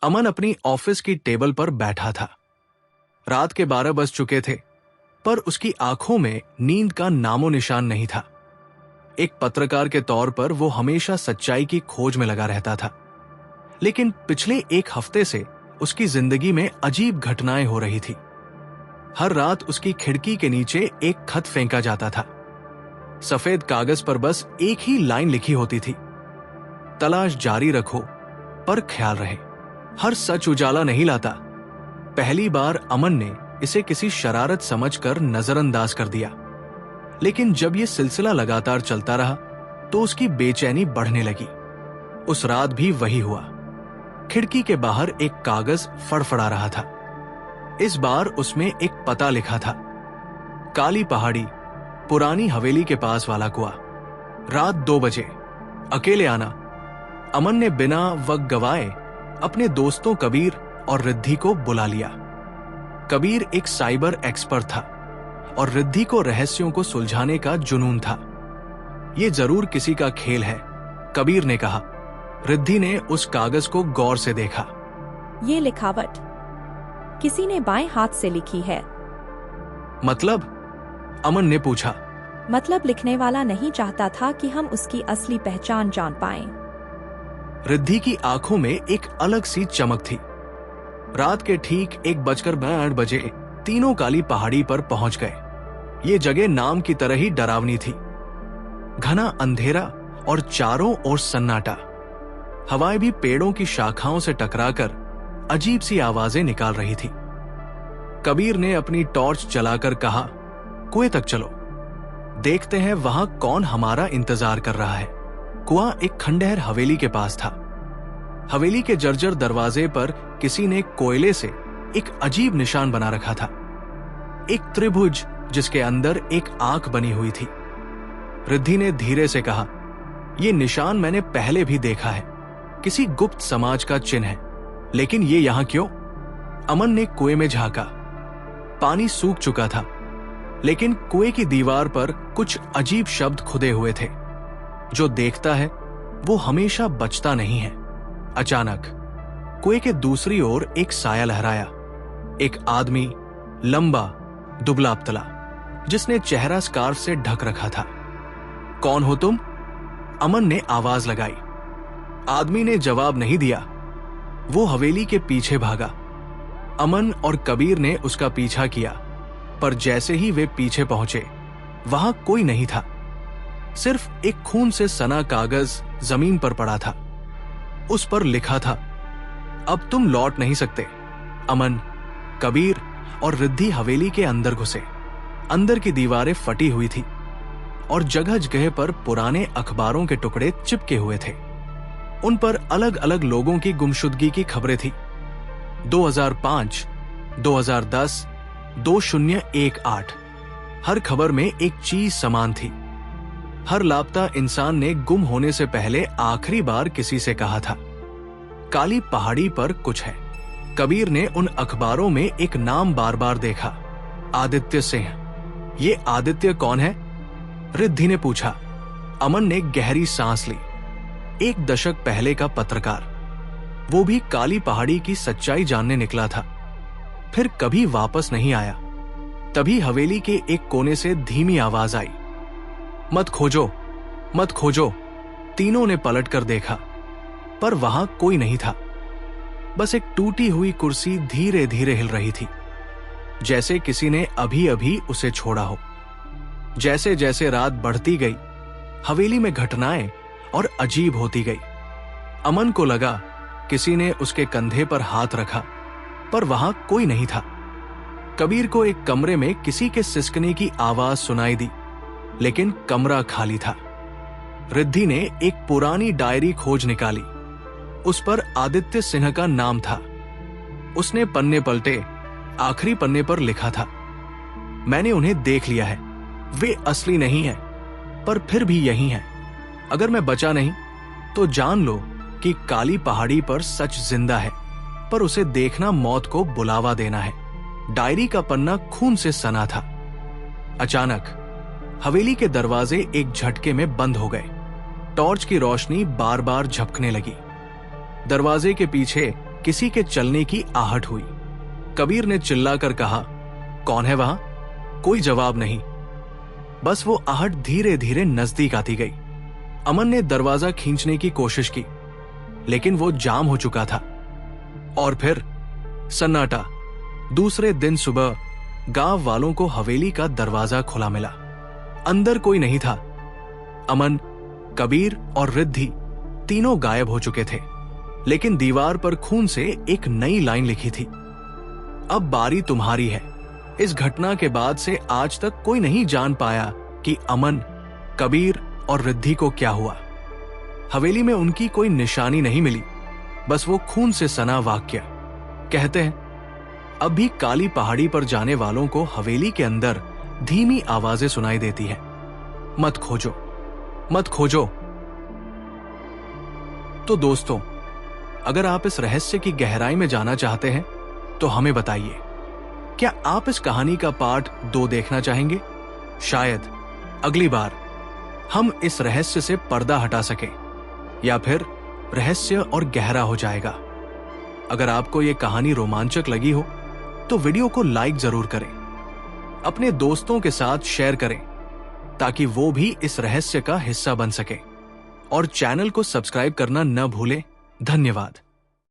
अमन अपनी ऑफिस की टेबल पर बैठा था। रात के 12 बज चुके थे, पर उसकी आंखों में नींद का नामो निशान नहीं था। एक पत्रकार के तौर पर वो हमेशा सच्चाई की खोज में लगा रहता था, लेकिन पिछले एक हफ्ते से उसकी जिंदगी में अजीब घटनाएं हो रही थी। हर रात उसकी खिड़की के नीचे एक खत फेंका जाता था। सफेद कागज पर बस एक ही लाइन लिखी होती थी, तलाश जारी रखो पर ख्याल रहे। हर सच उजाला नहीं लाता। पहली बार अमन ने इसे किसी शरारत समझकर नजरअंदाज कर दिया, लेकिन जब यह सिलसिला लगातार चलता रहा तो उसकी बेचैनी बढ़ने लगी। उस रात भी वही हुआ। खिड़की के बाहर एक कागज फड़फड़ा रहा था। इस बार उसमें एक पता लिखा था, काली पहाड़ी, पुरानी हवेली के पास वाला कुआं, रात 2 बजे, अकेले आना। अमन ने बिना वक्त गवाए अपने दोस्तों कबीर और रिद्धि को बुला लिया। कबीर एक साइबर एक्सपर्ट था और रिद्धि को रहस्यों को सुलझाने का जुनून था। यह जरूर किसी का खेल है, कबीर ने कहा। रिद्धि ने उस कागज को गौर से देखा। ये लिखावट किसी ने बाएं हाथ से लिखी है। मतलब? अमन ने पूछा। मतलब लिखने वाला नहीं चाहता था कि हम उसकी असली पहचान जान पाएं। रिद्धि की आंखों में एक अलग सी चमक थी। रात के ठीक 1:62 तीनों काली पहाड़ी पर पहुंच गए। ये जगह नाम की तरह ही डरावनी थी। घना अंधेरा और चारों ओर सन्नाटा। हवाएं भी पेड़ों की शाखाओं से टकराकर अजीब सी आवाजें निकाल रही थी। कबीर ने अपनी टॉर्च जलाकर कहा, कुएं तक चलो, देखते हैं वहां कौन हमारा इंतजार कर रहा है। कुआं एक खंडहर हवेली के पास था। हवेली के जर्जर दरवाजे पर किसी ने कोयले से एक अजीब निशान बना रखा था, एक त्रिभुज जिसके अंदर एक आंख बनी हुई थी। रिद्धि ने धीरे से कहा, यह निशान मैंने पहले भी देखा है, किसी गुप्त समाज का चिन्ह है, लेकिन ये यहां क्यों? अमन ने कुएं में झांका। पानी सूख चुका था, लेकिन कुएं की दीवार पर कुछ अजीब शब्द खुदे हुए थे। जो देखता है वो हमेशा बचता नहीं है। अचानक कुएं के दूसरी ओर एक साया लहराया। एक आदमी, लंबा, दुबला पतला, जिसने चेहरा स्कार्फ से ढक रखा था। कौन हो तुम? अमन ने आवाज लगाई। आदमी ने जवाब नहीं दिया। वो हवेली के पीछे भागा। अमन और कबीर ने उसका पीछा किया, पर जैसे ही वे पीछे पहुंचे वहां कोई नहीं था। सिर्फ एक खून से सना कागज जमीन पर पड़ा था। उस पर लिखा था, अब तुम लौट नहीं सकते। अमन, कबीर और रिद्धि हवेली के अंदर घुसे। अंदर की दीवारें फटी हुई थी और जगह जगह पर पुराने अखबारों के टुकड़े चिपके हुए थे। उन पर अलग अलग लोगों की गुमशुदगी की खबरें थी। 2005, 2010, 2018। हर खबर में एक चीज समान थी। हर लापता इंसान ने गुम होने से पहले आखिरी बार किसी से कहा था, काली पहाड़ी पर कुछ है। कबीर ने उन अखबारों में एक नाम बार बार देखा, आदित्य सिंह। ये आदित्य कौन है? रिद्धि ने पूछा। अमन ने गहरी सांस ली। 1 दशक पहले का पत्रकार, वो भी काली पहाड़ी की सच्चाई जानने निकला था, फिर कभी वापस नहीं आया। तभी हवेली के एक कोने से धीमी आवाज आई, मत खोजो, मत खोजो। तीनों ने पलट कर देखा, पर वहां कोई नहीं था। बस एक टूटी हुई कुर्सी धीरे धीरे हिल रही थी, जैसे किसी ने अभी अभी उसे छोड़ा हो। जैसे जैसे रात बढ़ती गई, हवेली में घटनाएं और अजीब होती गई। अमन को लगा किसी ने उसके कंधे पर हाथ रखा, पर वहां कोई नहीं था। कबीर को एक कमरे में किसी के सिसकने की आवाज सुनाई दी, लेकिन कमरा खाली था। रिद्धि ने एक पुरानी डायरी खोज निकाली। उस पर आदित्य सिंह का नाम था। उसने पन्ने पलटे। आखिरी पन्ने पर लिखा था, मैंने उन्हें देख लिया है, वे असली नहीं है, पर फिर भी यही हैं। अगर मैं बचा नहीं तो जान लो कि काली पहाड़ी पर सच जिंदा है, पर उसे देखना मौत को बुलावा देना है। डायरी का पन्ना खून से सना था। अचानक हवेली के दरवाजे एक झटके में बंद हो गए। टॉर्च की रोशनी बार बार झपकने लगी। दरवाजे के पीछे किसी के चलने की आहट हुई। कबीर ने चिल्लाकर कहा, कौन है वहां? कोई जवाब नहीं। बस वो आहट धीरे धीरे नजदीक आती गई। अमन ने दरवाजा खींचने की कोशिश की, लेकिन वो जाम हो चुका था। और फिर सन्नाटा। दूसरे दिन सुबह गांव वालों को हवेली का दरवाजा खुला मिला। अंदर कोई नहीं था। अमन, कबीर और रिद्धि तीनों गायब हो चुके थे, लेकिन दीवार पर खून से एक नई लाइन लिखी थी, अब बारी तुम्हारी है। इस घटना के बाद से आज तक कोई नहीं जान पाया कि अमन, कबीर और रिद्धि को क्या हुआ। हवेली में उनकी कोई निशानी नहीं मिली, बस वो खून से सना वाक्य। कहते हैं अब भी काली पहाड़ी पर जाने वालों को हवेली के अंदर धीमी आवाजें सुनाई देती हैं, मत खोजो, मत खोजो। तो दोस्तों, अगर आप इस रहस्य की गहराई में जाना चाहते हैं तो हमें बताइए, क्या आप इस कहानी का पार्ट 2 देखना चाहेंगे? शायद अगली बार हम इस रहस्य से पर्दा हटा सकें, या फिर रहस्य और गहरा हो जाएगा। अगर आपको यह कहानी रोमांचक लगी हो तो वीडियो को लाइक जरूर करें, अपने दोस्तों के साथ शेयर करें ताकि वो भी इस रहस्य का हिस्सा बन सके, और चैनल को सब्सक्राइब करना न भूलें। धन्यवाद।